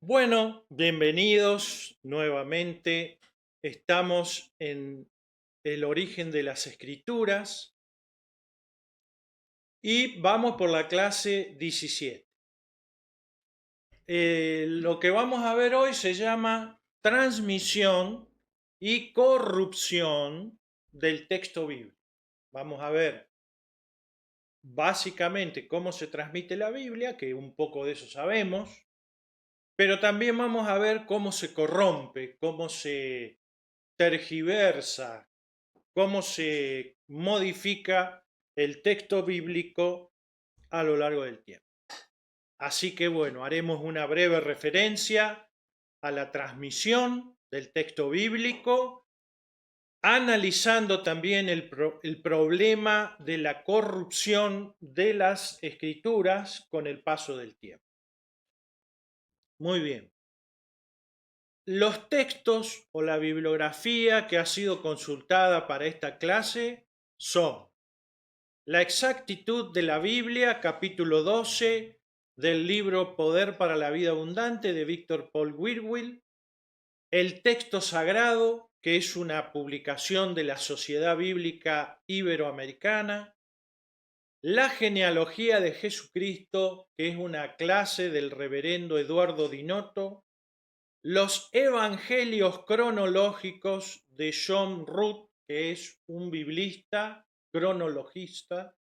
Bueno, bienvenidos nuevamente. Estamos en el origen de las escrituras y vamos por la clase 17. Lo que vamos a ver hoy se llama transmisión y corrupción del texto bíblico. Vamos a ver básicamente cómo se transmite la Biblia, que un poco de eso sabemos, pero también vamos a ver cómo se corrompe, cómo se tergiversa, cómo se modifica el texto bíblico a lo largo del tiempo. Así que bueno, haremos una breve referencia a la transmisión del texto bíblico, analizando también el problema de la corrupción de las escrituras con el paso del tiempo. Muy bien. Los textos o la bibliografía que ha sido consultada para esta clase son La exactitud de la Biblia, capítulo 12 del libro Poder para la Vida Abundante de Víctor Paul Wierwille, El texto sagrado, que es una publicación de la Sociedad Bíblica Iberoamericana, La genealogía de Jesucristo, que es una clase del reverendo Eduardo Dinotto, Los evangelios cronológicos de John Root, que es un biblista, cronologista,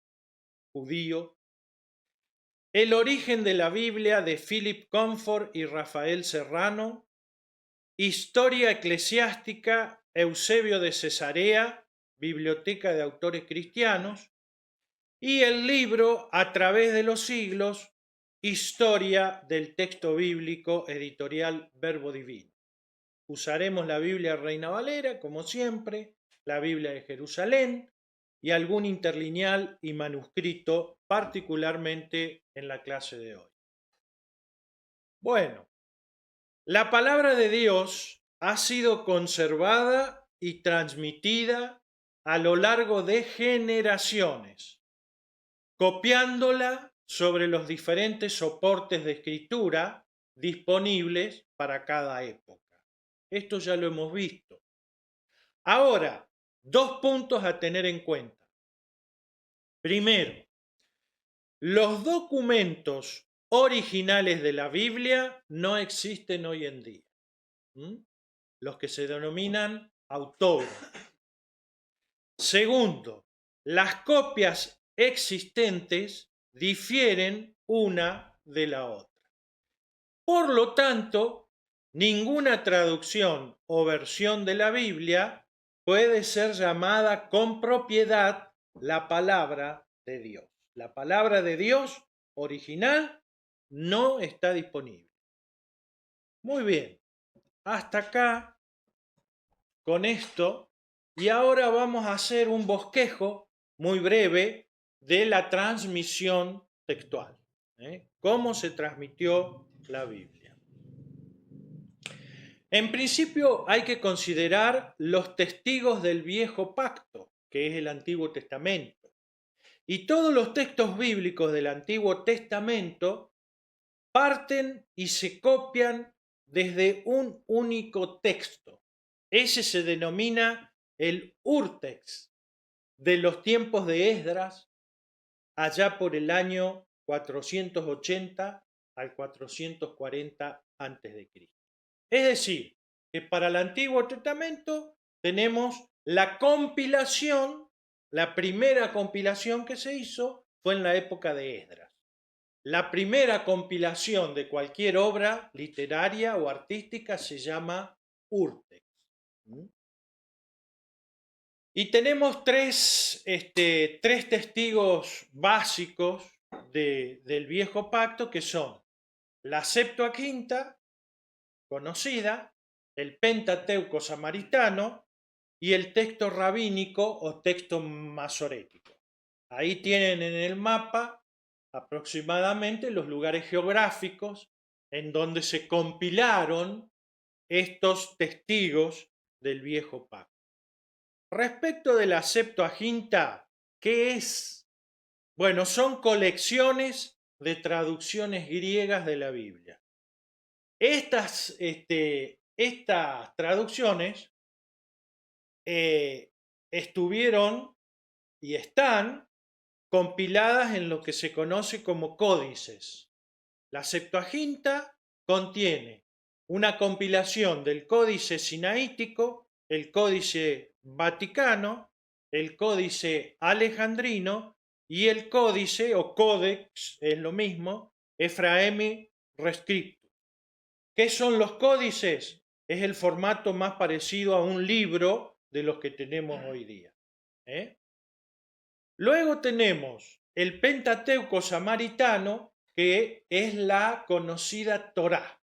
judío, El origen de la Biblia de Philip Comfort y Rafael Serrano, Historia eclesiástica Eusebio de Cesarea, Biblioteca de Autores Cristianos, y el libro A través de los siglos, Historia del texto bíblico, editorial Verbo Divino. Usaremos la Biblia Reina Valera, como siempre, la Biblia de Jerusalén y algún interlineal y manuscrito, particularmente en la clase de hoy. Bueno, la palabra de Dios ha sido conservada y transmitida a lo largo de generaciones, copiándola sobre los diferentes soportes de escritura disponibles para cada época. Esto ya lo hemos visto. Ahora, dos puntos a tener en cuenta. Primero, los documentos originales de la Biblia no existen hoy en día. Los que se denominan autógrafos. Segundo, las copias existentes difieren una de la otra. Por lo tanto, ninguna traducción o versión de la Biblia puede ser llamada con propiedad la palabra de Dios. La palabra de Dios original no está disponible. Muy bien, hasta acá con esto, y ahora vamos a hacer un bosquejo muy breve de la transmisión textual. ¿Cómo se transmitió la Biblia? En principio hay que considerar los testigos del Viejo Pacto, que es el Antiguo Testamento. Y todos los textos bíblicos del Antiguo Testamento parten y se copian desde un único texto. Ese se denomina el Urtext de los tiempos de Esdras, allá por el año 480 al 440 a.C. Es decir, que para el Antiguo Testamento tenemos la compilación, la primera compilación que se hizo fue en la época de Esdras. La primera compilación de cualquier obra literaria o artística se llama Urtext. Y tenemos tres testigos básicos del Viejo Pacto, que son la Septuaginta, conocida, el Pentateuco samaritano y el texto rabínico o texto masorético. Ahí tienen en el mapa aproximadamente los lugares geográficos en donde se compilaron estos testigos del Viejo Pacto. Respecto de la Septuaginta, ¿qué es? Bueno, son colecciones de traducciones griegas de la Biblia. Estas traducciones estuvieron y están compiladas en lo que se conoce como códices. La Septuaginta contiene una compilación del Códice Sinaítico, el Códice Vaticano, el Códice Alejandrino y el Códice o Códex, es lo mismo, Ephraemi Rescriptus. ¿Qué son los códices? Es el formato más parecido a un libro de los que tenemos hoy día. Luego tenemos el Pentateuco samaritano, que es la conocida Torá.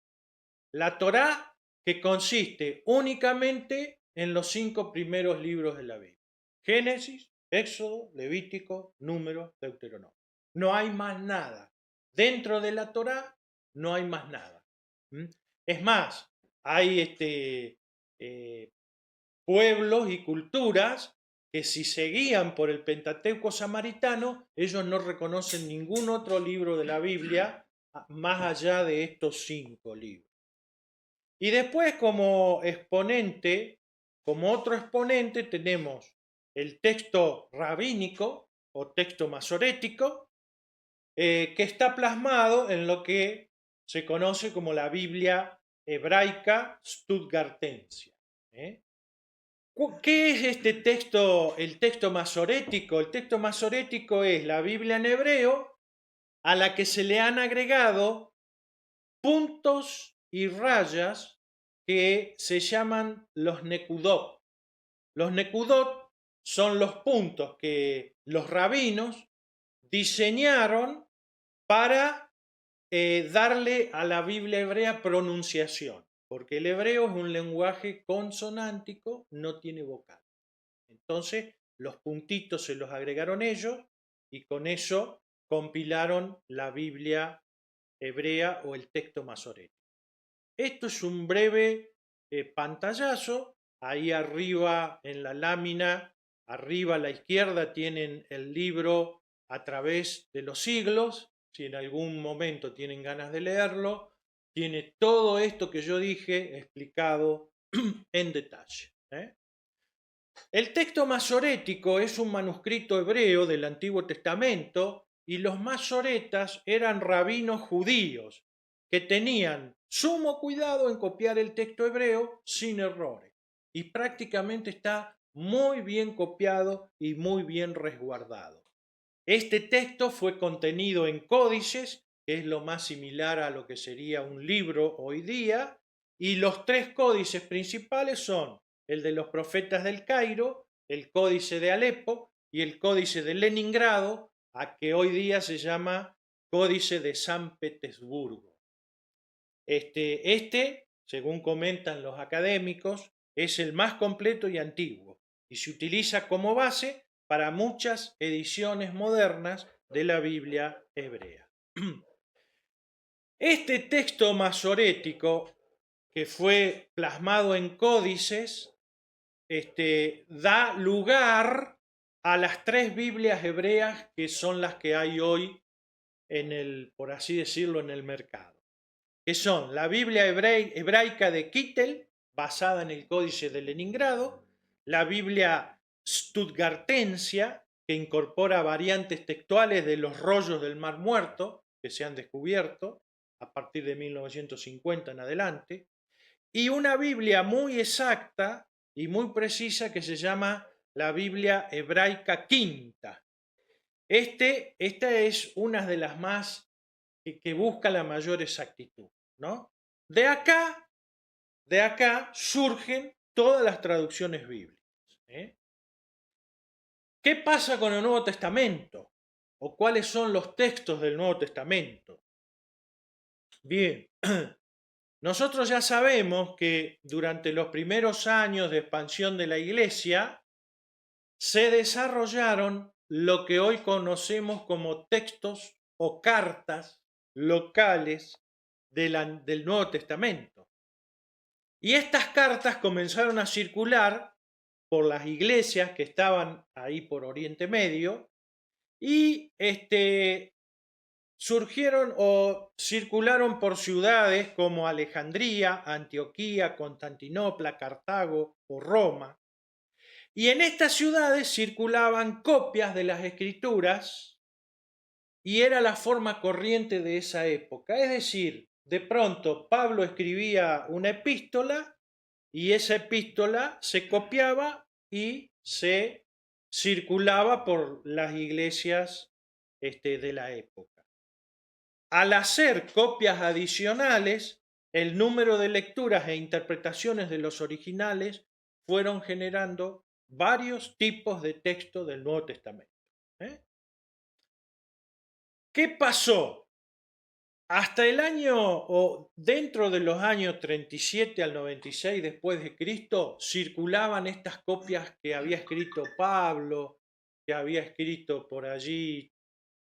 La Torá que consiste únicamente en los 5 primeros libros de la Biblia. Génesis, Éxodo, Levítico, Números, Deuteronomio. No hay más nada. Dentro de la Torá no hay más nada. Es más, hay pueblos y culturas que si seguían por el Pentateuco samaritano, ellos no reconocen ningún otro libro de la Biblia más allá de estos 5 libros. Y después como otro exponente, tenemos el texto rabínico o texto masorético, que está plasmado en lo que se conoce como la Biblia hebraica stuttgartense. ¿Qué es este texto, el texto masorético? El texto masorético es la Biblia en hebreo a la que se le han agregado puntos y rayas que se llaman los nekudot. Los nekudot son los puntos que los rabinos diseñaron para darle a la Biblia hebrea pronunciación, porque el hebreo es un lenguaje consonántico, no tiene vocal. Entonces, los puntitos se los agregaron ellos y con eso compilaron la Biblia hebrea o el texto masorético. Esto es un breve pantallazo. Ahí arriba en la lámina, arriba a la izquierda, tienen el libro A través de los siglos. Si en algún momento tienen ganas de leerlo, tiene todo esto que yo dije explicado en detalle. El texto masorético es un manuscrito hebreo del Antiguo Testamento y los masoretas eran rabinos judíos que tenían sumo cuidado en copiar el texto hebreo sin errores, y prácticamente está muy bien copiado y muy bien resguardado. Este texto fue contenido en códices, que es lo más similar a lo que sería un libro hoy día, y los 3 códices principales son el de los profetas del Cairo, el códice de Alepo y el códice de Leningrado, a que hoy día se llama Códice de San Petersburgo. Según comentan los académicos, es el más completo y antiguo y se utiliza como base para muchas ediciones modernas de la Biblia hebrea. Este texto masorético, que fue plasmado en códices, da lugar a las 3 Biblias hebreas que son las que hay hoy por así decirlo, en el mercado, que son la Biblia hebraica de Kittel, basada en el Códice de Leningrado, la Biblia stuttgartensia, que incorpora variantes textuales de los rollos del Mar Muerto, que se han descubierto a partir de 1950 en adelante, y una Biblia muy exacta y muy precisa que se llama la Biblia hebraica quinta. Esta es una de las más que busca la mayor exactitud, ¿no? De acá surgen todas las traducciones bíblicas. ¿Qué pasa con el Nuevo Testamento? ¿O cuáles son los textos del Nuevo Testamento? Bien, nosotros ya sabemos que durante los primeros años de expansión de la Iglesia se desarrollaron lo que hoy conocemos como textos o cartas locales del Nuevo Testamento. Y estas cartas comenzaron a circular por las iglesias que estaban ahí por Oriente Medio y surgieron o circularon por ciudades como Alejandría, Antioquía, Constantinopla, Cartago o Roma. Y en estas ciudades circulaban copias de las escrituras y era la forma corriente de esa época. Es decir, de pronto Pablo escribía una epístola y esa epístola se copiaba y se circulaba por las iglesias de la época. Al hacer copias adicionales, el número de lecturas e interpretaciones de los originales fueron generando varios tipos de texto del Nuevo Testamento. ¿Qué pasó? Hasta el año, o dentro de los años 37 al 96 después de Cristo, circulaban estas copias que había escrito Pablo, que había escrito por allí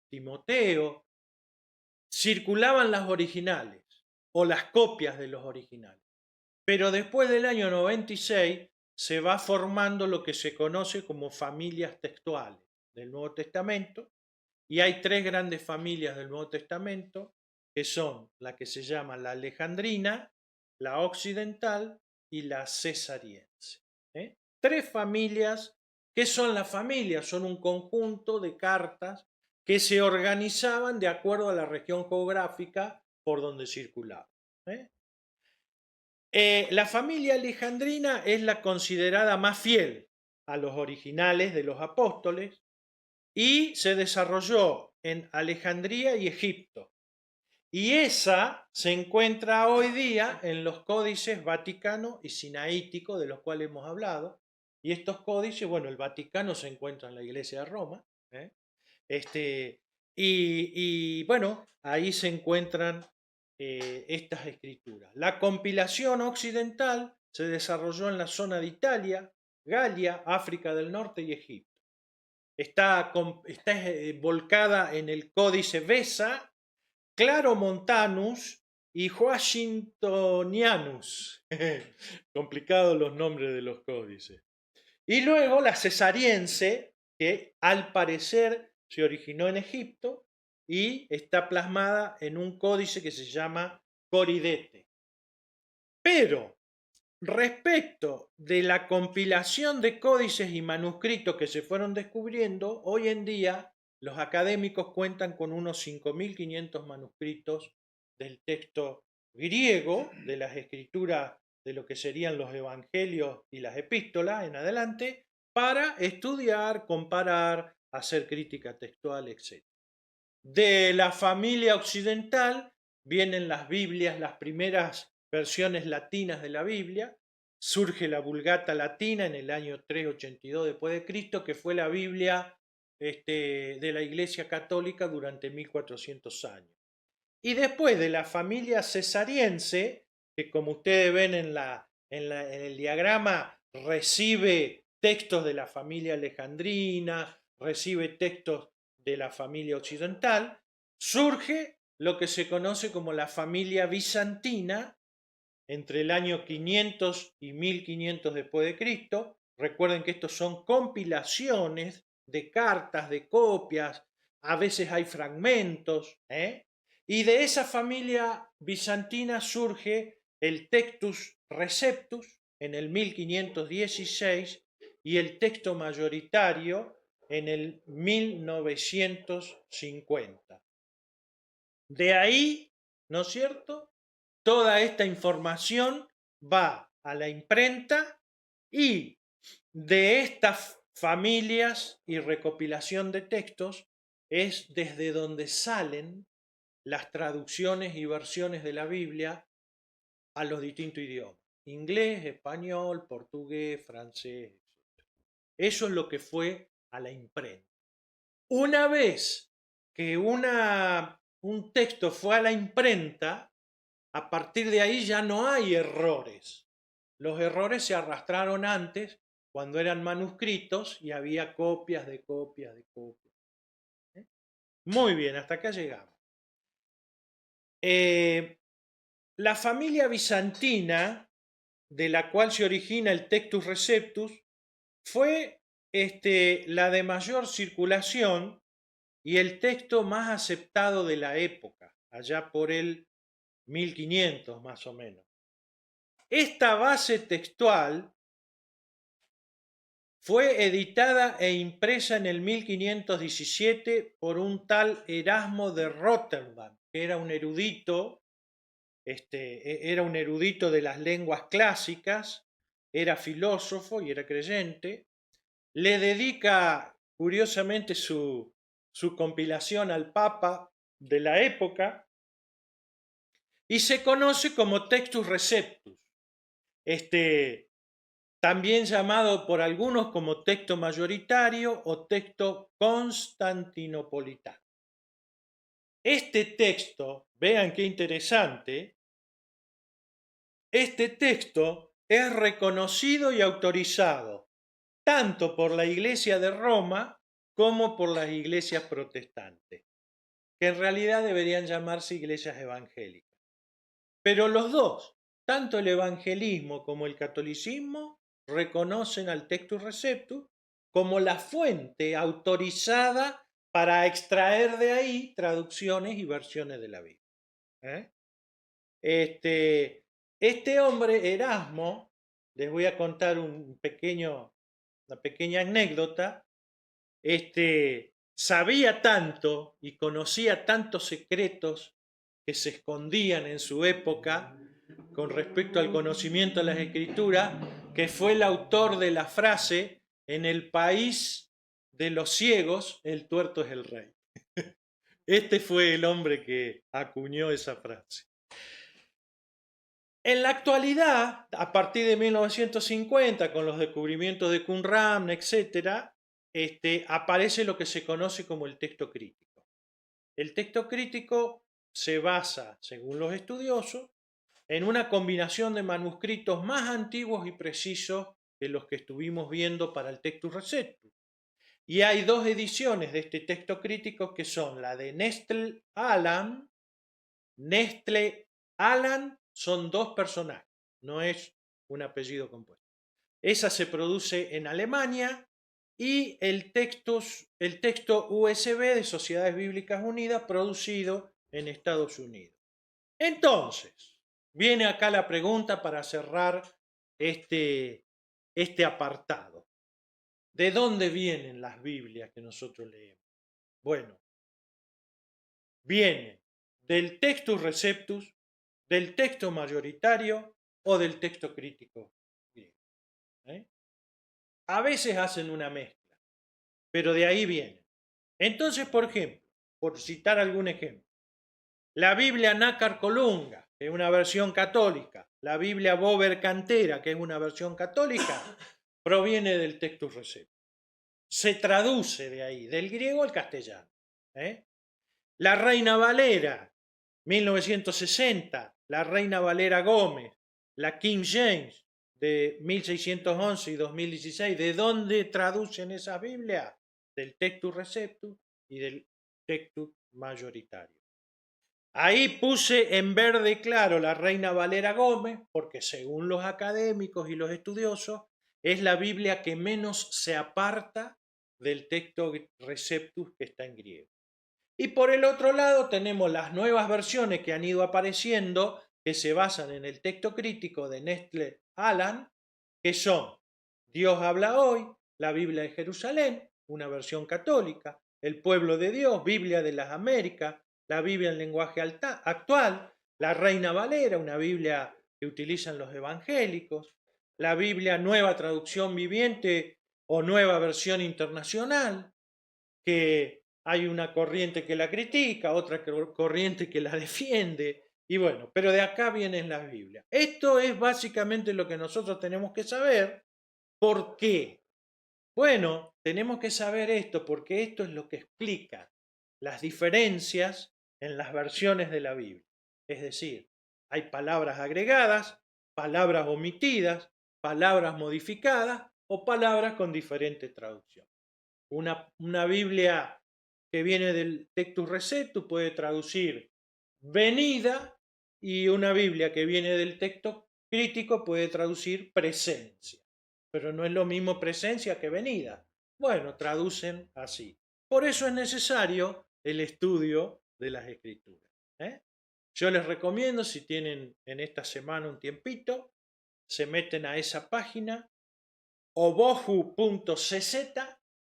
Timoteo, circulaban las originales o las copias de los originales. Pero después del año 96 se va formando lo que se conoce como familias textuales del Nuevo Testamento, y hay tres grandes familias del Nuevo Testamento, que son la que se llama la alejandrina, la occidental y la cesariense. Tres familias. ¿Qué son las familias? Son un conjunto de cartas que se organizaban de acuerdo a la región geográfica por donde circulaban. La familia alejandrina es la considerada más fiel a los originales de los apóstoles y se desarrolló en Alejandría y Egipto. Y esa se encuentra hoy día en los códices Vaticano y Sinaítico, de los cuales hemos hablado. Y estos códices, bueno, el Vaticano se encuentra en la Iglesia de Roma. Bueno, ahí se encuentran estas escrituras. La compilación occidental se desarrolló en la zona de Italia, Galia, África del Norte y Egipto. Está volcada en el códice Besa, Claromontanus y Washingtonianus. Complicados los nombres de los códices. Y luego la cesariense, que al parecer se originó en Egipto y está plasmada en un códice que se llama Coridete. Pero respecto de la compilación de códices y manuscritos que se fueron descubriendo, hoy en día los académicos cuentan con unos 5.500 manuscritos del texto griego, de las escrituras de lo que serían los evangelios y las epístolas en adelante, para estudiar, comparar, hacer crítica textual, etc. De la familia occidental vienen las Biblias, las primeras versiones latinas de la Biblia. Surge la Vulgata latina en el año 382 después de Cristo, que fue la Biblia de la Iglesia Católica durante 1400 años. Y después de la familia cesariense, que como ustedes ven en el diagrama, recibe textos de la familia alejandrina, recibe textos de la familia occidental, surge lo que se conoce como la familia bizantina entre el año 500 y 1500 después de Cristo. Recuerden que estos son compilaciones de cartas, de copias, a veces hay fragmentos, y de esa familia bizantina surge el Textus Receptus en el 1516 y el texto mayoritario en el 1950. De ahí, ¿no es cierto?, toda esta información va a la imprenta y de estas familias y recopilación de textos es desde donde salen las traducciones y versiones de la Biblia a los distintos idiomas: inglés, español, portugués, francés, etc. Eso es lo que fue a la imprenta. Una vez que un texto fue a la imprenta, a partir de ahí ya no hay errores. Los errores se arrastraron antes, cuando eran manuscritos y había copias de copias de copias. Muy bien, hasta acá llegamos. La familia bizantina, de la cual se origina el Textus Receptus, fue la de mayor circulación y el texto más aceptado de la época, allá por el 1500 más o menos. Esta base textual fue editada e impresa en el 1517 por un tal Erasmo de Rotterdam, que era un erudito, era un erudito de las lenguas clásicas, era filósofo y era creyente. Le dedica curiosamente su compilación al Papa de la época y se conoce como Textus Receptus, también llamado por algunos como texto mayoritario o texto constantinopolitano. Este texto, vean qué interesante, este texto es reconocido y autorizado tanto por la Iglesia de Roma como por las iglesias protestantes, que en realidad deberían llamarse iglesias evangélicas. Pero los dos, tanto el evangelismo como el catolicismo, reconocen al Textus Receptus como la fuente autorizada para extraer de ahí traducciones y versiones de la Biblia. Este hombre, Erasmo, les voy a contar una pequeña anécdota, sabía tanto y conocía tantos secretos que se escondían en su época con respecto al conocimiento de las escrituras, que fue el autor de la frase: en el país de los ciegos, el tuerto es el rey. Este fue el hombre que acuñó esa frase. En la actualidad, a partir de 1950, con los descubrimientos de Qumran, etc., aparece lo que se conoce como el texto crítico. El texto crítico se basa, según los estudiosos, en una combinación de manuscritos más antiguos y precisos que los que estuvimos viendo para el Textus Receptus. Y hay dos ediciones de este texto crítico que son la de Nestle Aland. Nestle Aland son dos personajes, no es un apellido compuesto. Esa se produce en Alemania, y el texto USB de Sociedades Bíblicas Unidas, producido en Estados Unidos. Entonces, viene acá la pregunta para cerrar este apartado. ¿De dónde vienen las Biblias que nosotros leemos? Bueno, vienen del Textus Receptus, del texto mayoritario o del texto crítico griego. A veces hacen una mezcla, pero de ahí vienen. Entonces, por ejemplo, por citar algún ejemplo, la Biblia Nácar Colunga, que es una versión católica, la Biblia Bober Cantera, que es una versión católica, proviene del Textus Receptus. Se traduce de ahí, del griego al castellano. La Reina Valera, 1960, la Reina Valera Gómez, la King James, de 1611 y 2016, ¿de dónde traducen esa Biblia? Del Textus Receptus y del Textus Mayoritario. Ahí puse en verde claro la Reina Valera Gómez, porque según los académicos y los estudiosos, es la Biblia que menos se aparta del texto Receptus, que está en griego. Y por el otro lado tenemos las nuevas versiones que han ido apareciendo, que se basan en el texto crítico de Nestle Aland, que son Dios habla hoy, la Biblia de Jerusalén, una versión católica, El pueblo de Dios, Biblia de las Américas, la Biblia en lenguaje actual, la Reina Valera, una Biblia que utilizan los evangélicos, la Biblia Nueva Traducción Viviente o Nueva Versión Internacional, que hay una corriente que la critica, otra corriente que la defiende, y bueno, pero de acá vienen las Biblias. Esto es básicamente lo que nosotros tenemos que saber. ¿Por qué? Bueno, tenemos que saber esto porque esto es lo que explica las diferencias en las versiones de la Biblia. Es decir, hay palabras agregadas, palabras omitidas, palabras modificadas o palabras con diferente traducción. Una Biblia que viene del Textus Receptus puede traducir venida, y una Biblia que viene del texto crítico puede traducir presencia. Pero no es lo mismo presencia que venida. Bueno, traducen así. Por eso es necesario el estudio de las Escrituras. Yo les recomiendo, si tienen en esta semana un tiempito, se meten a esa página, obohu.cz,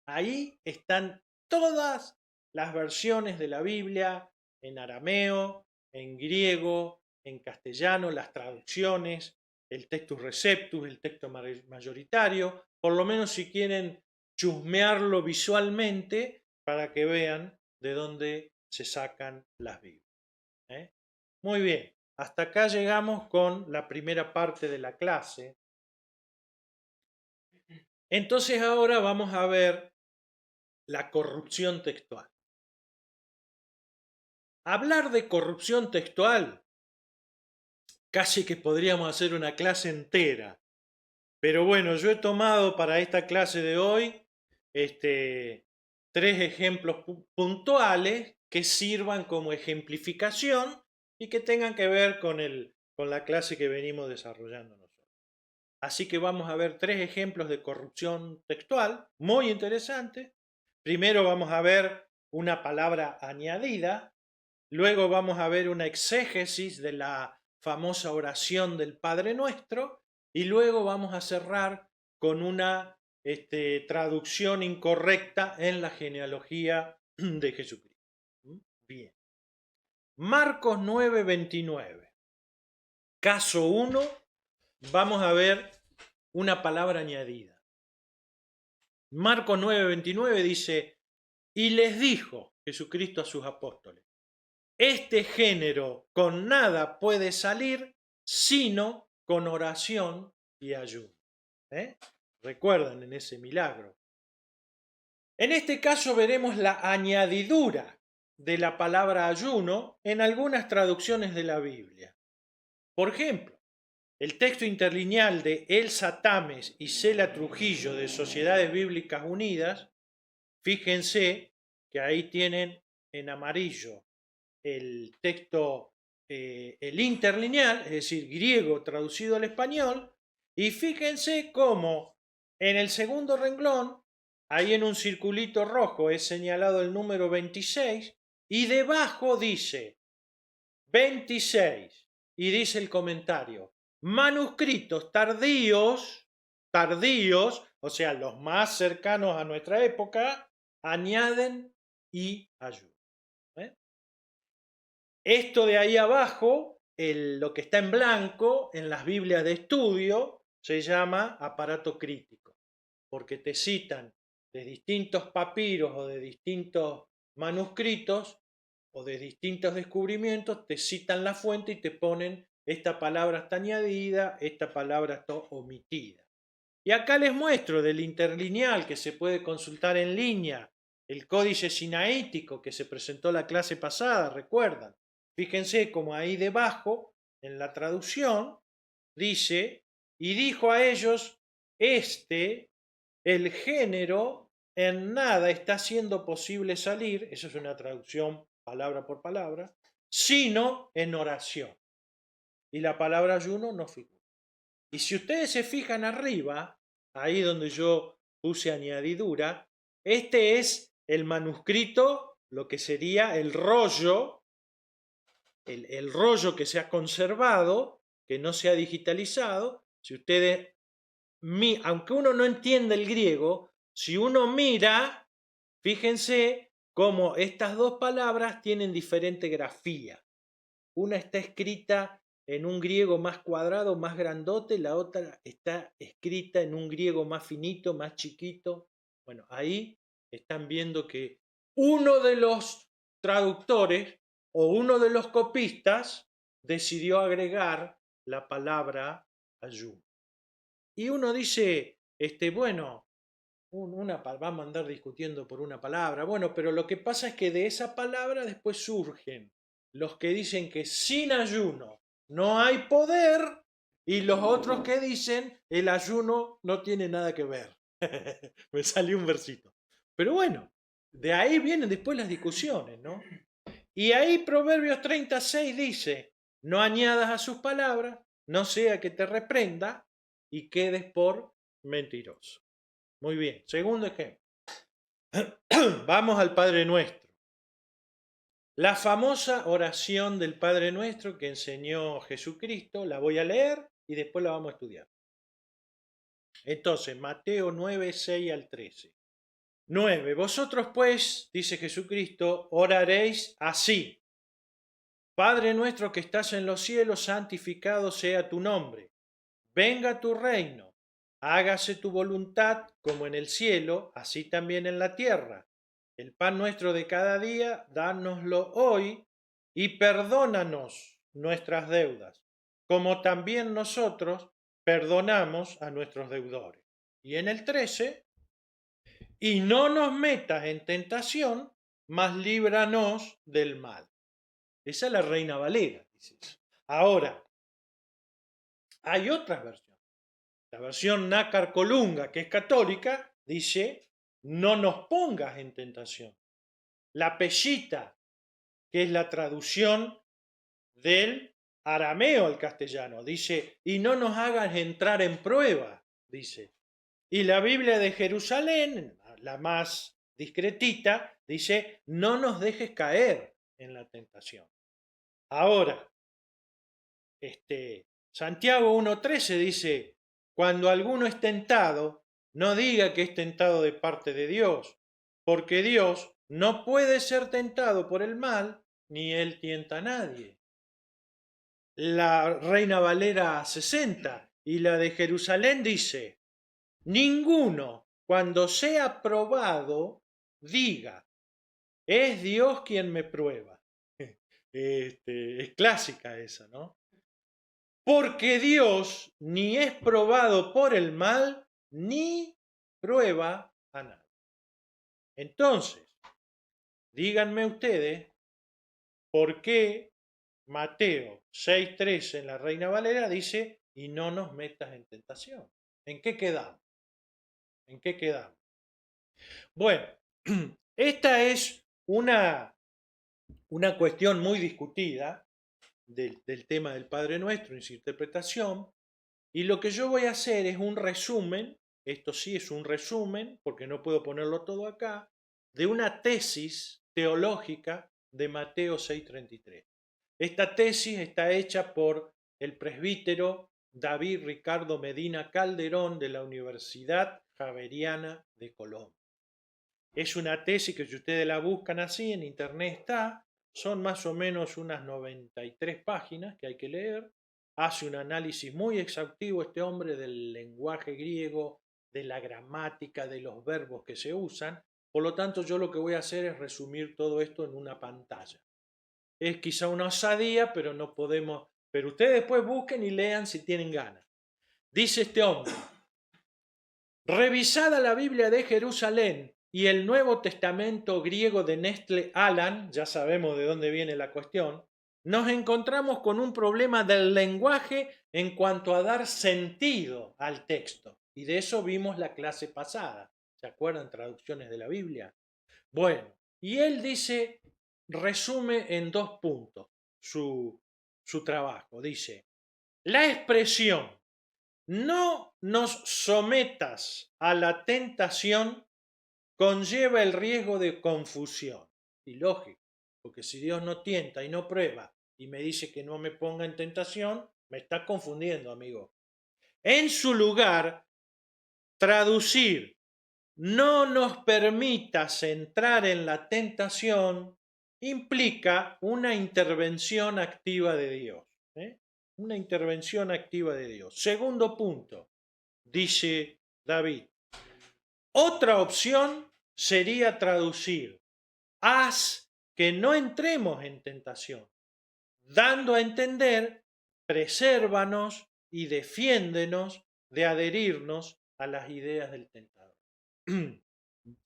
ahí están todas las versiones de la Biblia en arameo, en griego, en castellano, las traducciones, el textus receptus, el texto mayoritario, por lo menos si quieren chusmearlo visualmente para que vean de dónde se sacan las Biblias. Muy bien, hasta acá llegamos con la primera parte de la clase. Entonces ahora vamos a ver la corrupción textual. Hablar de corrupción textual, casi que podríamos hacer una clase entera. Pero bueno, yo he tomado para esta clase de hoy 3 ejemplos puntuales que sirvan como ejemplificación y que tengan que ver con la clase que venimos desarrollando nosotros. Así que vamos a ver 3 ejemplos de corrupción textual muy interesantes. Primero vamos a ver una palabra añadida, luego vamos a ver una exégesis de la famosa oración del Padre Nuestro y luego vamos a cerrar con una traducción incorrecta en la genealogía de Jesucristo. Bien. Marcos 9:29. Caso 1, vamos a ver una palabra añadida. Marcos 9:29 dice, y les dijo Jesucristo a sus apóstoles, este género con nada puede salir sino con oración y ayuno. Recuerdan en ese milagro. En este caso veremos la añadidura de la palabra ayuno en algunas traducciones de la Biblia. Por ejemplo, el texto interlineal de Elsa Tames y Cela Trujillo de Sociedades Bíblicas Unidas, fíjense que ahí tienen en amarillo el texto, el interlineal, es decir, griego traducido al español, y fíjense cómo en el segundo renglón, ahí en un circulito rojo es señalado el número 26, y debajo dice 26, y dice el comentario, manuscritos tardíos, o sea, los más cercanos a nuestra época, añaden y ayudan. Esto de ahí abajo, lo que está en blanco en las Biblias de estudio, se llama aparato crítico, porque te citan de distintos papiros o de distintos manuscritos o de distintos descubrimientos, te citan la fuente y te ponen esta palabra está añadida, esta palabra está omitida. Y acá les muestro del interlineal que se puede consultar en línea, el códice sinaítico que se presentó la clase pasada, recuerdan. Fíjense como ahí debajo, en la traducción, dice, y dijo a ellos, el género en nada está siendo posible salir, eso es una traducción palabra por palabra, sino en oración. Y la palabra ayuno no figura. Y si ustedes se fijan arriba, ahí donde yo puse añadidura, este es el manuscrito, lo que sería el rollo, el rollo que se ha conservado, que no se ha digitalizado. Si ustedes, aunque uno no entienda el griego, si uno mira, fíjense cómo estas dos palabras tienen diferente grafía. Una está escrita en un griego más cuadrado, más grandote, la otra está escrita en un griego más finito, más chiquito. Bueno, ahí están viendo que uno de los traductores o uno de los copistas decidió agregar la palabra ayuno. Y uno dice, bueno, vamos a andar discutiendo por una palabra. Bueno, pero lo que pasa es que de esa palabra después surgen los que dicen que sin ayuno no hay poder y los otros que dicen el ayuno no tiene nada que ver. Me salió un versito. Pero bueno, de ahí vienen después las discusiones, ¿no? Y ahí Proverbios 36 dice, no añadas a sus palabras, no sea que te reprenda y quedes por mentiroso. Muy bien, segundo ejemplo. Vamos al Padre Nuestro. La famosa oración del Padre Nuestro que enseñó Jesucristo, la voy a leer y después la vamos a estudiar. Entonces, Mateo 9, 6 al 13. 9. Vosotros pues, dice Jesucristo, oraréis así. Padre nuestro que estás en los cielos, santificado sea tu nombre. Venga tu reino. Hágase tu voluntad como en el cielo, así también en la tierra. El pan nuestro de cada día, dánoslo hoy y perdónanos nuestras deudas, como también nosotros perdonamos a nuestros deudores. Y en el 13, y no nos metas en tentación, mas líbranos del mal. Esa es la Reina Valera, dice eso. Ahora, hay otras versiones. La versión Nácar Colunga, que es católica, dice, no nos pongas en tentación. La Pellita, que es la traducción del arameo al castellano, dice, y no nos hagas entrar en prueba, dice. Y la Biblia de Jerusalén, la más discretita, dice, no nos dejes caer en la tentación. Ahora, Santiago 1.13 dice, cuando alguno es tentado, no diga que es tentado de parte de Dios, porque Dios no puede ser tentado por el mal, ni él tienta a nadie. La Reina Valera 60 y la de Jerusalén dice, ninguno, cuando sea probado, diga, es Dios quien me prueba. Es clásica esa, ¿no? Porque Dios ni es probado por el mal, ni prueba a nadie. Entonces, díganme ustedes por qué Mateo 6.13 en la Reina Valera dice, y no nos metas en tentación. ¿En qué quedamos? ¿En qué quedamos? Bueno, esta es una cuestión muy discutida del tema del Padre Nuestro en su interpretación, y lo que yo voy a hacer es un resumen, esto sí es un resumen, porque no puedo ponerlo todo acá, de una tesis teológica de Mateo 6.33. Esta tesis está hecha por el presbítero David Ricardo Medina Calderón de la Universidad Javeriana de Colombia. Es una tesis que si ustedes la buscan así, en internet está, son más o menos unas 93 páginas que hay que leer. Hace un análisis muy exhaustivo este hombre del lenguaje griego, de la gramática, de los verbos que se usan. Por lo tanto, yo lo que voy a hacer es resumir todo esto en una pantalla. Es quizá una osadía, pero no podemos... Pero ustedes después busquen y lean si tienen ganas. Dice este hombre, revisada la Biblia de Jerusalén y el Nuevo Testamento griego de Nestle Aland, ya sabemos de dónde viene la cuestión, nos encontramos con un problema del lenguaje en cuanto a dar sentido al texto. Y de eso vimos la clase pasada. ¿Se acuerdan? Traducciones de la Biblia. Bueno, y él dice, resume en 2 puntos su trabajo. Dice, la expresión no nos sometas a la tentación conlleva el riesgo de confusión. Y lógico, porque si Dios no tienta y no prueba y me dice que no me ponga en tentación, me está confundiendo, amigo. En su lugar, traducir no nos permitas entrar en la tentación implica una intervención activa de Dios. Una intervención activa de Dios. Segundo punto, dice David. Otra opción sería traducir, haz que no entremos en tentación, dando a entender, presérvanos y defiéndenos de adherirnos a las ideas del tentador.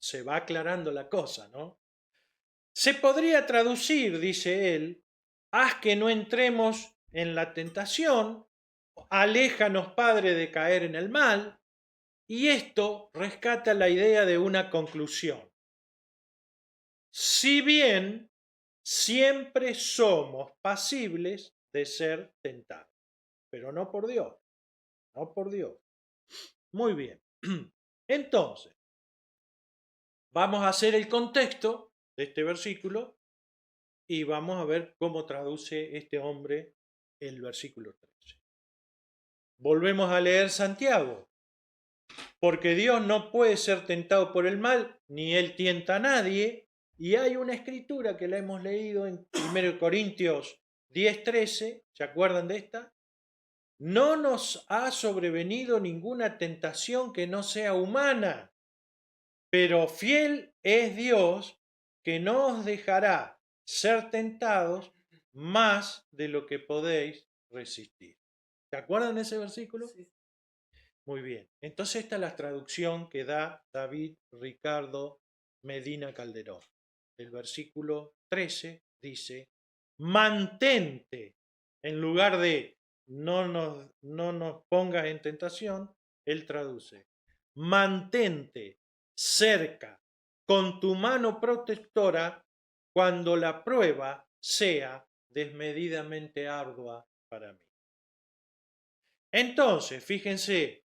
Se va aclarando la cosa, ¿no? Se podría traducir, dice él, haz que no entremos en la tentación, aléjanos, Padre, de caer en el mal, y esto rescata la idea de una conclusión. Si bien siempre somos pasibles de ser tentados, pero no por Dios, no por Dios. Muy bien. Entonces, Vamos a hacer el contexto de este versículo y vamos a ver cómo traduce este hombre el versículo 13. Volvemos a leer Santiago. Porque Dios no puede ser tentado por el mal, ni Él tienta a nadie. Y hay una escritura que la hemos leído en 1 Corintios 10:13, ¿se acuerdan de esta? No nos ha sobrevenido ninguna tentación que no sea humana, pero fiel es Dios que no os dejará ser tentados más de lo que podéis resistir. ¿Se acuerdan de ese versículo? Sí. Muy bien. Entonces esta es la traducción que da David Ricardo Medina Calderón. El versículo 13 dice, mantente, en lugar de no nos pongas en tentación, él traduce, mantente cerca con tu mano protectora cuando la prueba sea desmedidamente ardua para mí. Entonces, fíjense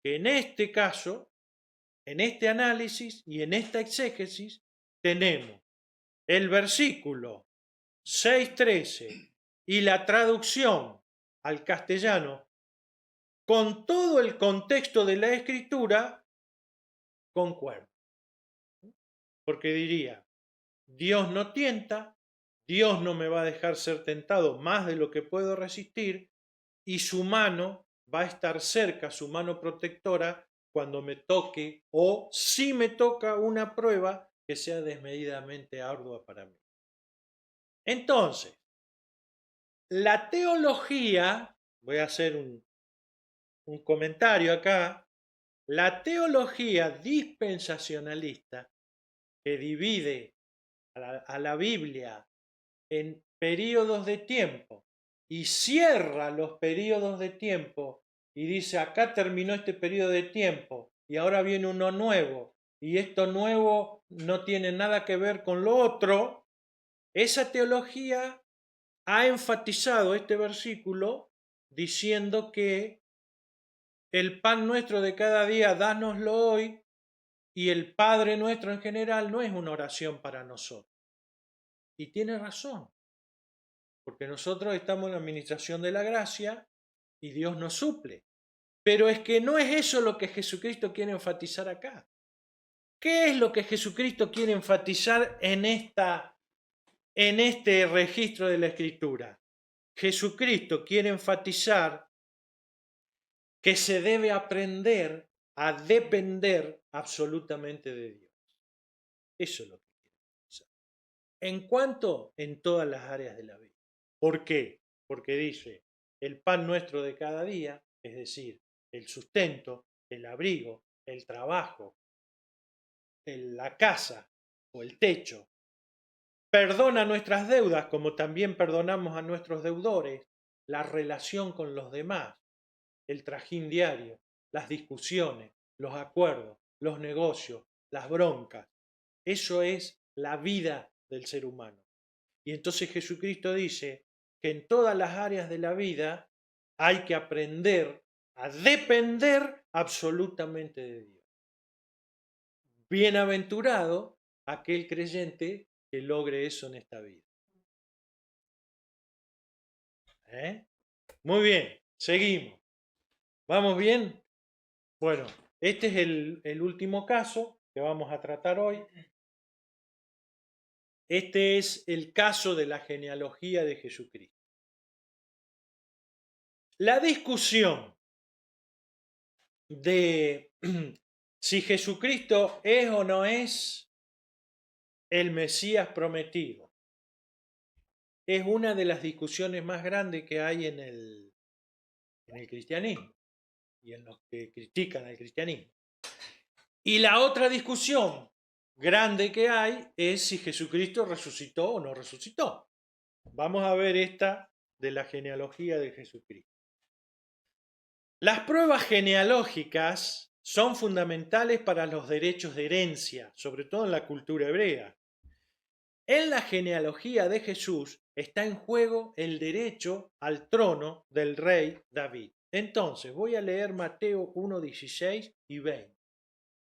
que en este caso, en este análisis y en esta exégesis, tenemos el versículo 6:13 y la traducción al castellano con todo el contexto de la escritura concuerda. Porque diría, Dios no tienta, Dios no me va a dejar ser tentado más de lo que puedo resistir y su mano va a estar cerca, su mano protectora, cuando me toque o si me toca una prueba que sea desmedidamente ardua para mí. Entonces, la teología, voy a hacer un comentario acá, la teología dispensacionalista que divide a la Biblia en periodos de tiempo y cierra los periodos de tiempo y dice acá terminó este periodo de tiempo y ahora viene uno nuevo y esto nuevo no tiene nada que ver con lo otro, esa teología ha enfatizado este versículo diciendo que el pan nuestro de cada día, dánoslo hoy, y el Padre nuestro en general no es una oración para nosotros. Y tiene razón, porque nosotros estamos en la administración de la gracia y Dios nos suple. Pero es que no es eso lo que Jesucristo quiere enfatizar acá. ¿Qué es lo que Jesucristo quiere enfatizar en este registro de la Escritura? Jesucristo quiere enfatizar que se debe aprender a depender absolutamente de Dios. Eso es lo que quiere enfatizar. ¿En cuánto? En todas las áreas de la vida. ¿Por qué? Porque dice, el pan nuestro de cada día, es decir, el sustento, el abrigo, el trabajo, la casa o el techo. Perdona nuestras deudas como también perdonamos a nuestros deudores, la relación con los demás, el trajín diario, las discusiones, los acuerdos, los negocios, las broncas. Eso es la vida del ser humano. Y entonces Jesucristo dice que en todas las áreas de la vida hay que aprender a depender absolutamente de Dios. Bienaventurado aquel creyente que logre eso en esta vida. Muy bien, seguimos. ¿Vamos bien? Bueno, este es el último caso que vamos a tratar hoy. Este es el caso de la genealogía de Jesucristo. La discusión de si Jesucristo es o no es el Mesías prometido es una de las discusiones más grandes que hay en el cristianismo y en los que critican al cristianismo. Y la otra discusión grande que hay es si Jesucristo resucitó o no resucitó. Vamos a ver esta de la genealogía de Jesucristo. Las pruebas genealógicas son fundamentales para los derechos de herencia, sobre todo en la cultura hebrea. En la genealogía de Jesús está en juego el derecho al trono del rey David. Entonces, voy a leer Mateo 1:16 y 20,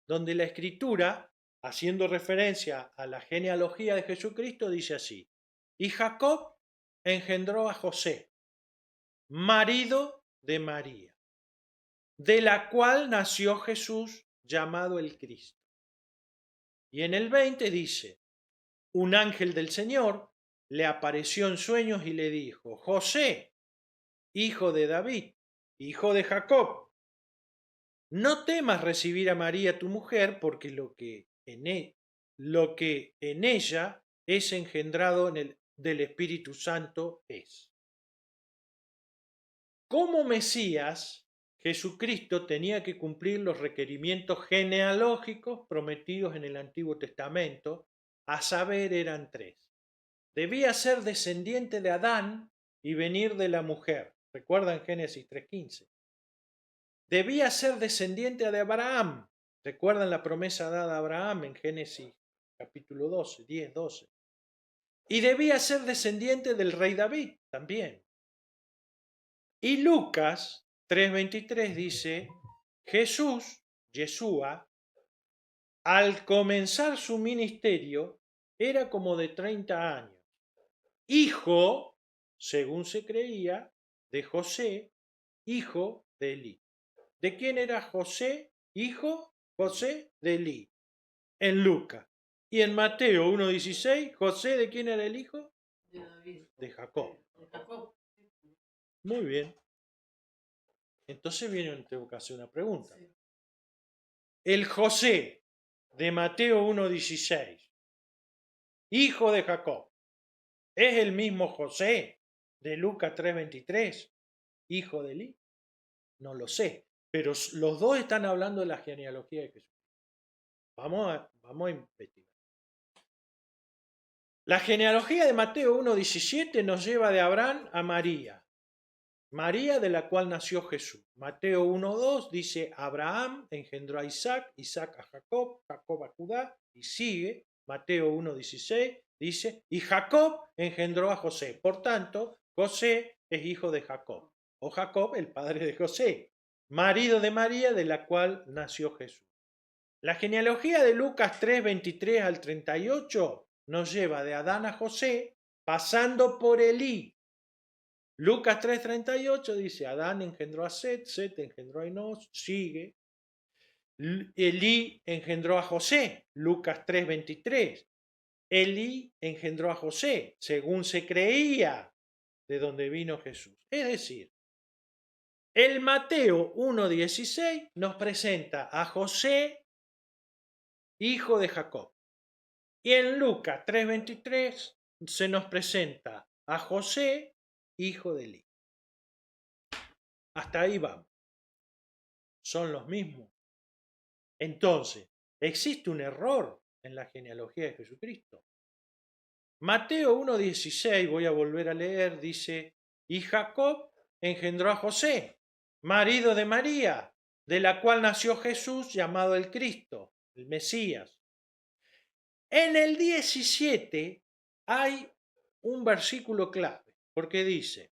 donde la Escritura, haciendo referencia a la genealogía de Jesucristo, dice así: y Jacob engendró a José, marido de María, de la cual nació Jesús llamado el Cristo. Y en el 20 dice: un ángel del Señor le apareció en sueños y le dijo: José, hijo de David, hijo de Jacob, no temas recibir a María tu mujer, porque lo que en ella es engendrado del Espíritu Santo es. Como Mesías, Jesucristo tenía que cumplir los requerimientos genealógicos prometidos en el Antiguo Testamento, a saber, eran 3. Debía ser descendiente de Adán y venir de la mujer. ¿Recuerdan Génesis 3:15? Debía ser descendiente de Abraham. ¿Recuerdan la promesa dada a Abraham en Génesis capítulo 12, 10, 12? Y debía ser descendiente del rey David también. Y Lucas 3:23 dice: Jesús, Yeshua, al comenzar su ministerio, era como de 30 años, hijo, según se creía, de José, hijo de Elí. ¿De quién era José, hijo? José de Elí, en Lucas. Y en Mateo 1:16, ¿José de quién era el hijo? De David. De Jacob. De Jacob. Muy bien. Entonces tengo que hacer una pregunta. Sí. El José de Mateo 1:16, hijo de Jacob, ¿es el mismo José de Lucas 3:23, hijo de Elí? No lo sé, pero los dos están hablando de la genealogía de Jesús. Vamos a investigar. La genealogía de Mateo 1:17 nos lleva de Abraham a María, María de la cual nació Jesús. Mateo 1:2 dice: Abraham engendró a Isaac, Isaac a Jacob, Jacob a Judá, y sigue. Mateo 1:16 dice: y Jacob engendró a José. Por tanto, José es hijo de Jacob, o Jacob el padre de José, marido de María de la cual nació Jesús. La genealogía de Lucas 3:23 al 38 nos lleva de Adán a José, pasando por Elí. Lucas 3:38 dice: Adán engendró a Set, Set engendró a Enos, sigue. Elí engendró a José, Lucas 3:23. Elí engendró a José, según se creía, de donde vino Jesús. Es decir, el Mateo 1:16 nos presenta a José, hijo de Jacob. Y en Lucas 3:23 se nos presenta a José, hijo de Elí. Hasta ahí vamos. Son los mismos. Entonces, existe un error en la genealogía de Jesucristo. Mateo 1:16, voy a volver a leer, dice: y Jacob engendró a José, marido de María, de la cual nació Jesús llamado el Cristo, el Mesías. En el 17 hay un versículo clave, porque dice: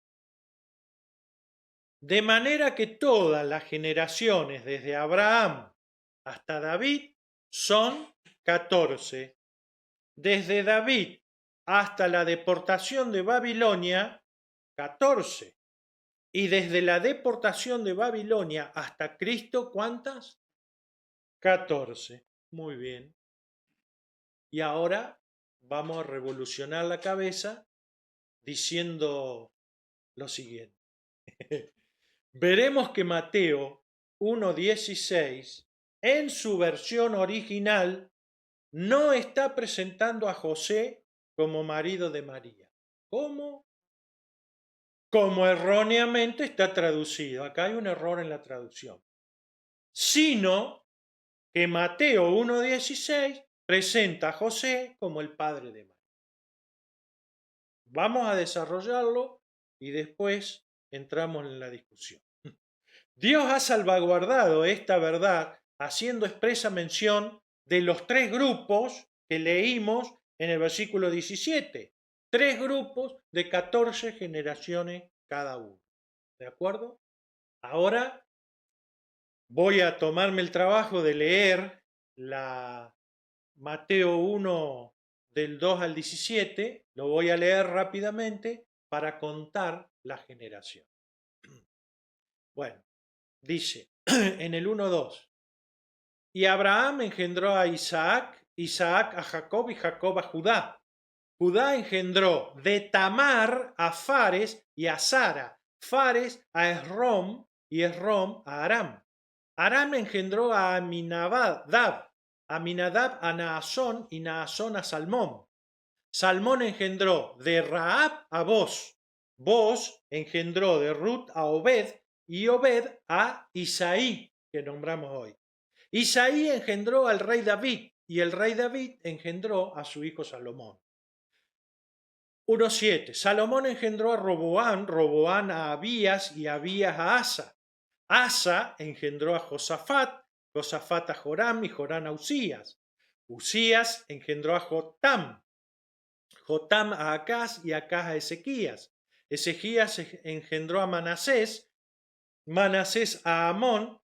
de manera que todas las generaciones desde Abraham hasta David son 14. Desde David hasta la deportación de Babilonia, 14. Y desde la deportación de Babilonia hasta Cristo, ¿cuántas? 14. Muy bien. Y ahora vamos a revolucionar la cabeza diciendo lo siguiente. Veremos que Mateo 1:16, en su versión original, no está presentando a José como marido de María. ¿Cómo? Como erróneamente está traducido. Acá hay un error en la traducción. Sino que Mateo 1:16 presenta a José como el padre de María. Vamos a desarrollarlo y después entramos en la discusión. Dios ha salvaguardado esta verdad haciendo expresa mención de los 3 grupos que leímos en el versículo 17. 3 grupos de 14 generaciones cada uno. ¿De acuerdo? Ahora voy a tomarme el trabajo de leer la Mateo 1 del 2 al 17, lo voy a leer rápidamente para contar la generación. Bueno, dice en el 1:2, y Abraham engendró a Isaac, Isaac a Jacob y Jacob a Judá. Judá engendró de Tamar a Fares y a Sara, Fares a Esrom y Esrom a Aram. Aram engendró a Aminadab, Aminadab a Naasón y Naasón a Salmón. Salmón engendró de Rahab a Boz, Boz engendró de Ruth a Obed y Obed a Isaí, que nombramos hoy. Isaí engendró al rey David y el rey David engendró a su hijo Salomón. 1:7. Salomón engendró a Roboán, Roboán a Abías y Abías a Asa. Asa engendró a Josafat, Josafat a Joram y Joram a Usías. Usías engendró a Jotam, Jotam a Acaz y Acaz a Ezequías. Ezequías engendró a Manasés, Manasés a Amón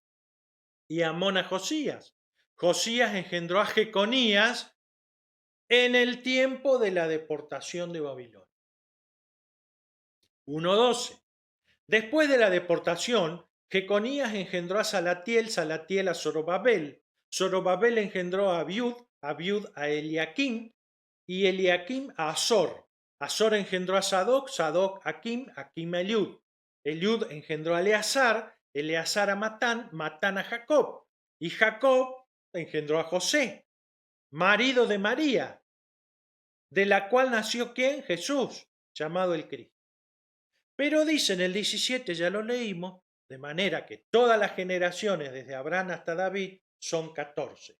y Amón a Josías. Josías engendró a Jeconías en el tiempo de la deportación de Babilonia. 1:12. Después de la deportación, Jeconías engendró a Salatiel, Salatiel a Zorobabel, Zorobabel engendró a Abiud, Abiud a Eliakim y Eliakim a Azor. Azor engendró a Sadoc, Sadoc a Akim, Akim a Eliud. Eliud engendró a Eleazar, Eleazar a Matán, Matán a Jacob. Y Jacob engendró a José, marido de María, de la cual nació ¿quién? Jesús, llamado el Cristo. Pero dice en el 17, ya lo leímos, de manera que todas las generaciones desde Abraham hasta David son 14.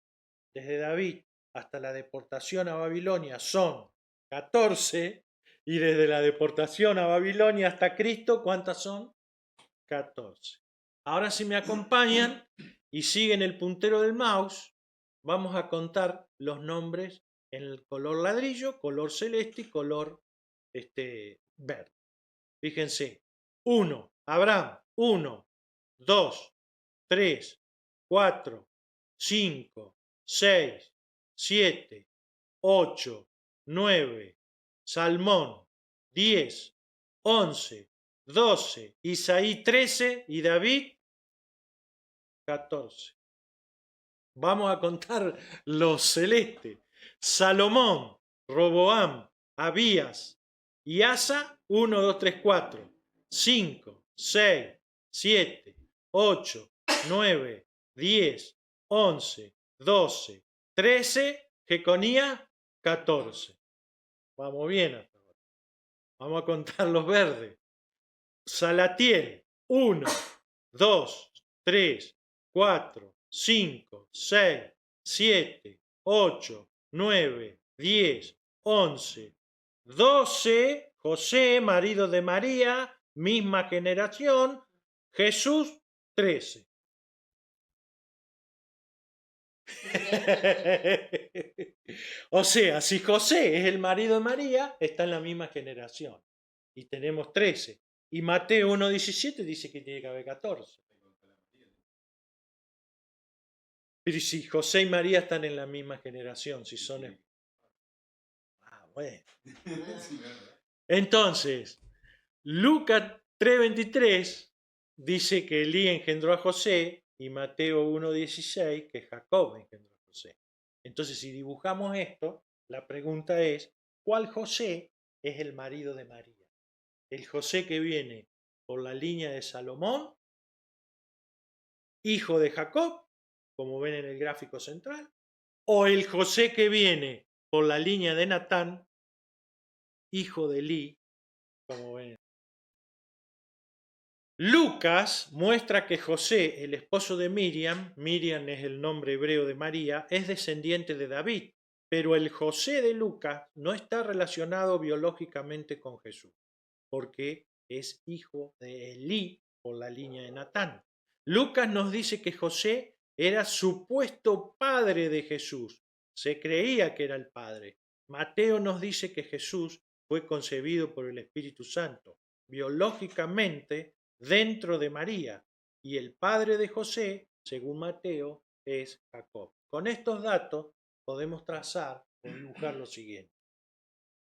Desde David hasta la deportación a Babilonia son 14, y desde la deportación a Babilonia hasta Cristo, ¿cuántas son? 14. Ahora si me acompañan y siguen el puntero del mouse, vamos a contar los nombres en el color ladrillo, color celeste y color verde. Fíjense, 1, Abraham, 1, 2, 3, 4, 5, 6, 7, 8, 9, Salmón, 10, 11, 12, Isaí 13 y David 14. Vamos a contar los celestes. Salomón, Roboam, Abías y Asa, 1, 2, 3, 4, 5, 6, 7, 8, 9, 10, 11, 12, 13, Jeconías, 14. Vamos bien hasta ahora. Vamos a contar los verdes. Salatiel, 1, 2, 3, 4, 5, 6, 7, 8, 9, 10, 11, 12, José, marido de María, misma generación, Jesús, 13. O sea, si José es el marido de María, está en la misma generación. Y tenemos 13. Y Mateo 1:17 dice que tiene que haber 14. Pero si José y María están en la misma generación, si son... Ah, bueno. Entonces, Lucas 3:23 dice que Elí engendró a José y Mateo 1:16 que Jacob engendró a José. Entonces, si dibujamos esto, la pregunta es, ¿cuál José es el marido de María? ¿El José que viene por la línea de Salomón, hijo de Jacob, como ven en el gráfico central, o el José que viene por la línea de Natán, hijo de Elí, como ven? Lucas muestra que José, el esposo de Miriam, Miriam es el nombre hebreo de María, es descendiente de David, pero el José de Lucas no está relacionado biológicamente con Jesús, porque es hijo de Elí por la línea de Natán. Lucas nos dice que José era supuesto padre de Jesús, se creía que era el padre. Mateo nos dice que Jesús fue concebido por el Espíritu Santo, biológicamente dentro de María, y el padre de José, según Mateo, es Jacob. Con estos datos podemos trazar o dibujar lo siguiente.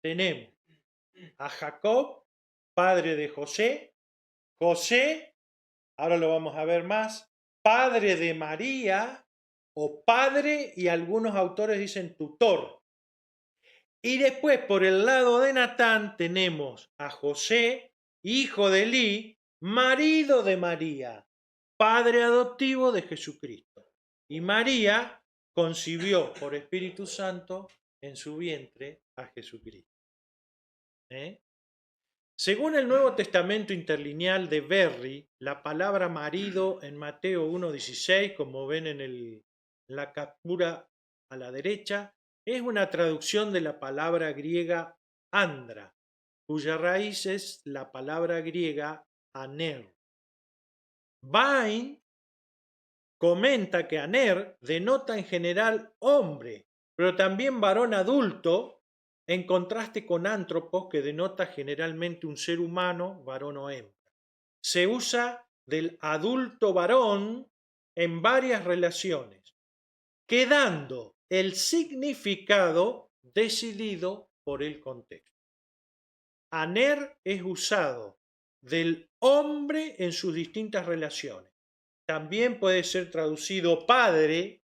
Tenemos a Jacob, padre de José. José, ahora lo vamos a ver más, padre de María, o padre, y algunos autores dicen tutor. Y después, por el lado de Natán, tenemos a José, hijo de Elí, marido de María, padre adoptivo de Jesucristo. Y María concibió por Espíritu Santo en su vientre a Jesucristo. Según el Nuevo Testamento interlineal de Berry, la palabra marido en Mateo 1:16, como ven en la captura a la derecha, es una traducción de la palabra griega andra, cuya raíz es la palabra griega aner. Bain comenta que aner denota en general hombre, pero también varón adulto, en contraste con antropos, que denota generalmente un ser humano, varón o hembra. Se usa del adulto varón en varias relaciones, quedando el significado decidido por el contexto. Aner es usado del hombre en sus distintas relaciones. También puede ser traducido padre,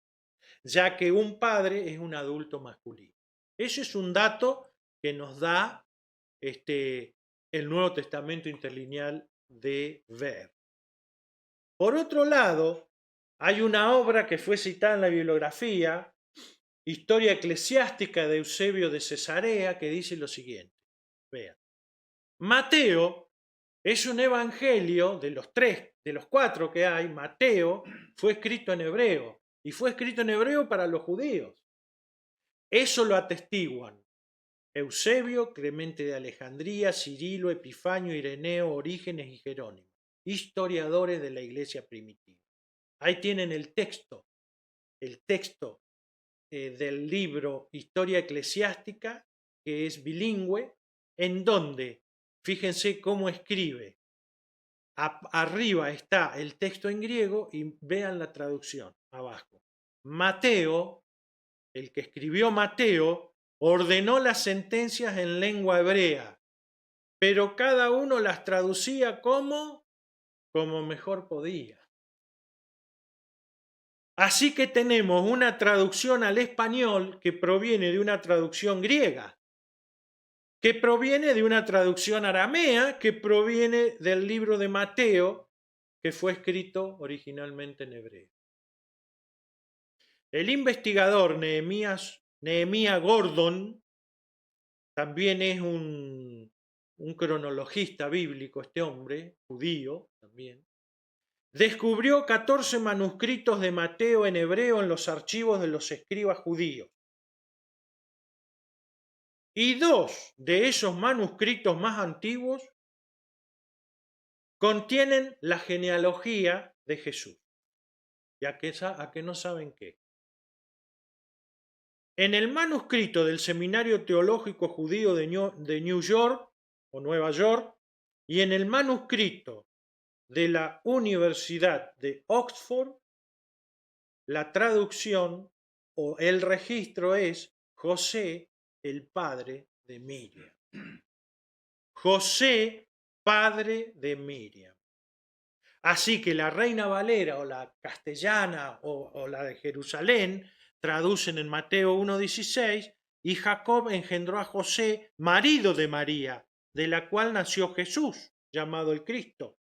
ya que un padre es un adulto masculino. Ese es un dato que nos da el Nuevo Testamento interlineal de Ver. Por otro lado, hay una obra que fue citada en la bibliografía, Historia Eclesiástica de Eusebio de Cesarea, que dice lo siguiente. Vean. Mateo es un evangelio de los cuatro que hay. Mateo fue escrito en hebreo y fue escrito en hebreo para los judíos. Eso lo atestiguan Eusebio, Clemente de Alejandría, Cirilo, Epifanio, Ireneo, Orígenes y Jerónimo, historiadores de la iglesia primitiva. Ahí tienen el texto del libro Historia Eclesiástica, que es bilingüe, en donde, fíjense cómo escribe. Arriba está el texto en griego y vean la traducción abajo. Mateo, el que escribió Mateo, ordenó las sentencias en lengua hebrea, pero cada uno las traducía como mejor podía. Así que tenemos una traducción al español que proviene de una traducción griega, que proviene de una traducción aramea, que proviene del libro de Mateo, que fue escrito originalmente en hebreo. El investigador Nehemías Gordon también es un cronologista bíblico, este hombre, judío también. Descubrió 14 manuscritos de Mateo en hebreo en los archivos de los escribas judíos. Y 2 de esos manuscritos más antiguos contienen la genealogía de Jesús. ¿Y a qué no saben qué? En el manuscrito del Seminario Teológico Judío de New York o Nueva York y en el manuscrito de la Universidad de Oxford, la traducción o el registro es José, el padre de Miriam. José, padre de Miriam. Así que la Reina Valera o la castellana o la de Jerusalén traducen en Mateo 1:16, y Jacob engendró a José, marido de María, de la cual nació Jesús, llamado el Cristo.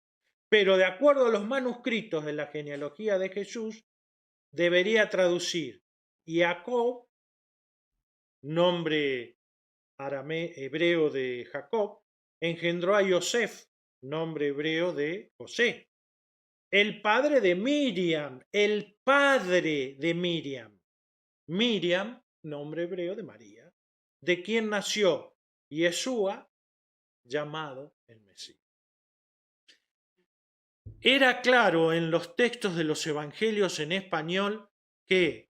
Pero de acuerdo a los manuscritos de la genealogía de Jesús, debería traducir Jacob, nombre hebreo de Jacob, engendró a Yosef, nombre hebreo de José. El padre de Miriam, el padre de Miriam. Miriam, nombre hebreo de María, de quien nació Yeshua, llamado el Mesías. Era claro en los textos de los evangelios en español que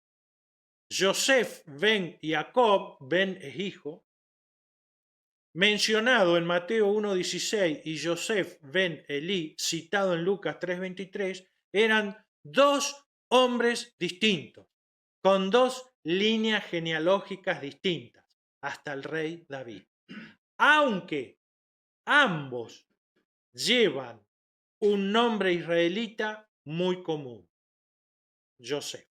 Joseph ben Jacob, ben es hijo, mencionado en Mateo 1:16, y Joseph ben Elí, citado en Lucas 3:23, eran dos hombres distintos, con dos líneas genealógicas distintas, hasta el rey David. Aunque ambos llevan un nombre israelita muy común, José.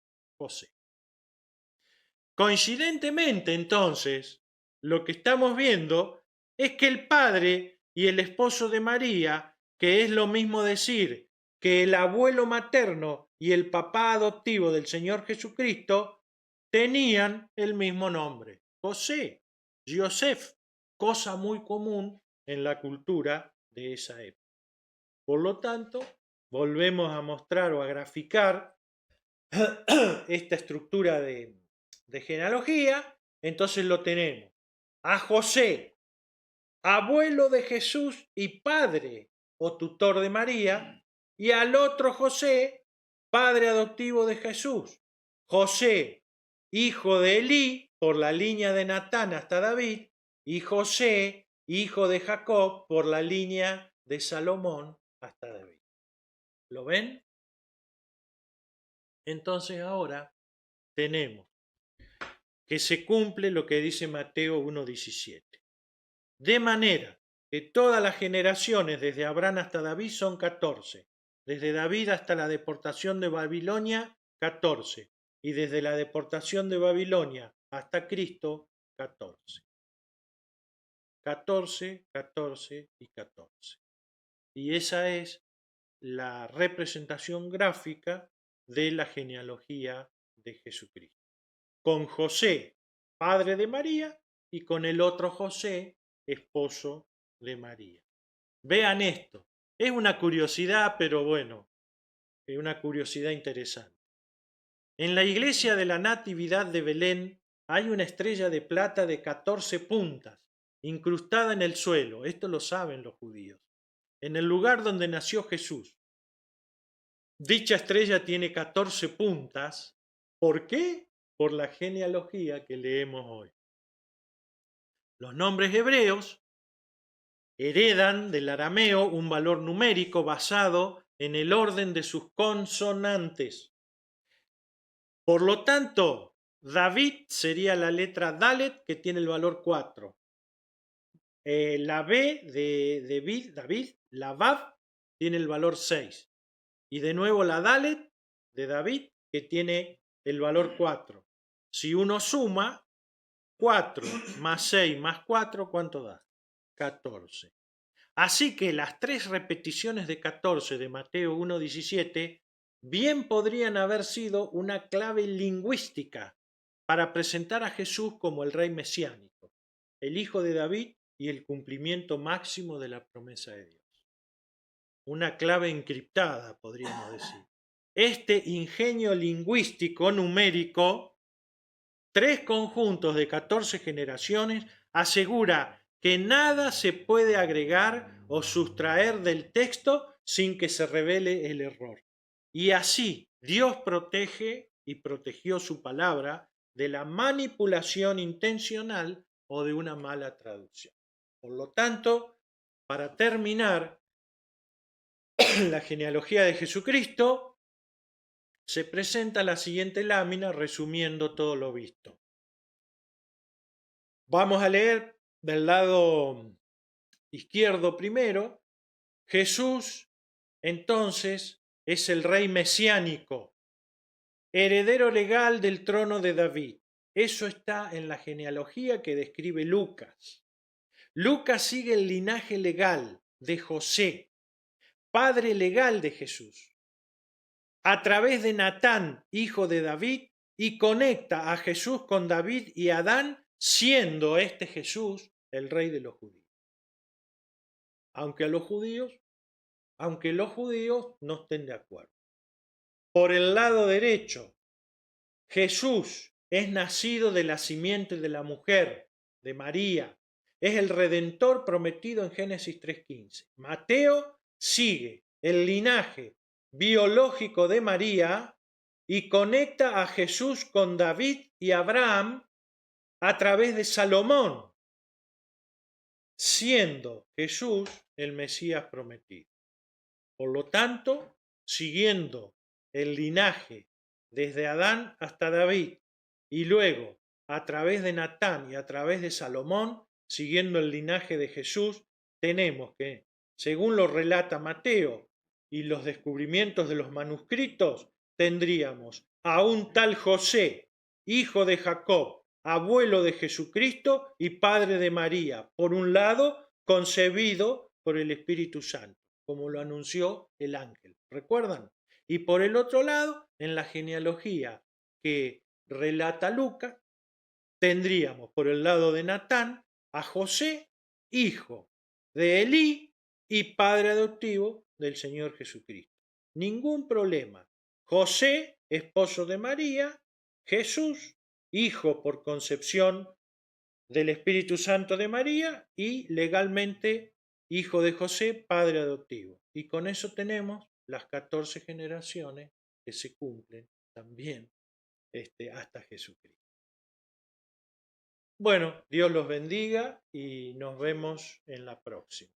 Coincidentemente, entonces, lo que estamos viendo es que el padre y el esposo de María, que es lo mismo decir que el abuelo materno y el papá adoptivo del Señor Jesucristo, tenían el mismo nombre, José, Joseph, cosa muy común en la cultura de esa época. Por lo tanto, volvemos a mostrar o a graficar esta estructura de genealogía. Entonces lo tenemos a José, abuelo de Jesús y padre o tutor de María, y al otro José, padre adoptivo de Jesús. José, hijo de Elí, por la línea de Natán hasta David, y José, hijo de Jacob, por la línea de Salomón hasta David. ¿Lo ven? Entonces ahora tenemos que se cumple lo que dice Mateo 1:17. De manera que todas las generaciones desde Abraham hasta David son 14, desde David hasta la deportación de Babilonia 14, y desde la deportación de Babilonia hasta Cristo 14. 14, 14 y 14. Y esa es la representación gráfica de la genealogía de Jesucristo. Con José, padre de María, y con el otro José, esposo de María. Vean esto, es una curiosidad, pero bueno, es una curiosidad interesante. En la iglesia de la Natividad de Belén hay una estrella de plata de 14 puntas, incrustada en el suelo, esto lo saben los judíos, en el lugar donde nació Jesús. Dicha estrella tiene 14 puntas. ¿Por qué? Por la genealogía que leemos hoy. Los nombres hebreos heredan del arameo un valor numérico basado en el orden de sus consonantes. Por lo tanto, David sería la letra Dalet, que tiene el valor 4. La B de David, la Vav, tiene el valor 6. Y de nuevo la Dalet de David, que tiene el valor 4. Si uno suma 4 más 6 más 4, ¿cuánto da? 14. Así que las tres repeticiones de 14 de Mateo 1:17 bien podrían haber sido una clave lingüística para presentar a Jesús como el rey mesiánico, el hijo de David y el cumplimiento máximo de la promesa de Dios. Una clave encriptada, podríamos decir. Este ingenio lingüístico numérico, tres conjuntos de 14 generaciones, asegura que nada se puede agregar o sustraer del texto sin que se revele el error. Y así Dios protege y protegió su palabra de la manipulación intencional o de una mala traducción. Por lo tanto, para terminar, la genealogía de Jesucristo se presenta la siguiente lámina resumiendo todo lo visto. Vamos a leer del lado izquierdo primero. Jesús, entonces, es el rey mesiánico, heredero legal del trono de David. Eso está en la genealogía que describe Lucas. Lucas sigue el linaje legal de José, padre legal de Jesús, a través de Natán, hijo de David, y conecta a Jesús con David y Adán, siendo este Jesús el rey de los judíos. Aunque los judíos no estén de acuerdo. Por el lado derecho, Jesús es nacido de la simiente de la mujer, de María. Es el Redentor prometido en Génesis 3:15. Mateo sigue el linaje biológico de María y conecta a Jesús con David y Abraham a través de Salomón, siendo Jesús el Mesías prometido. Por lo tanto, siguiendo el linaje desde Adán hasta David, y luego a través de Natán y a través de Salomón, siguiendo el linaje de Jesús, tenemos que, según lo relata Mateo y los descubrimientos de los manuscritos, tendríamos a un tal José, hijo de Jacob, abuelo de Jesucristo y padre de María, por un lado, concebido por el Espíritu Santo, como lo anunció el ángel. ¿Recuerdan? Y por el otro lado, en la genealogía que relata Lucas, tendríamos por el lado de Natán a José, hijo de Elí y padre adoptivo del Señor Jesucristo. Ningún problema. José, esposo de María, Jesús, hijo por concepción del Espíritu Santo de María y legalmente hijo de José, padre adoptivo. Y con eso tenemos las 14 generaciones que se cumplen también hasta Jesucristo. Bueno, Dios los bendiga y nos vemos en la próxima.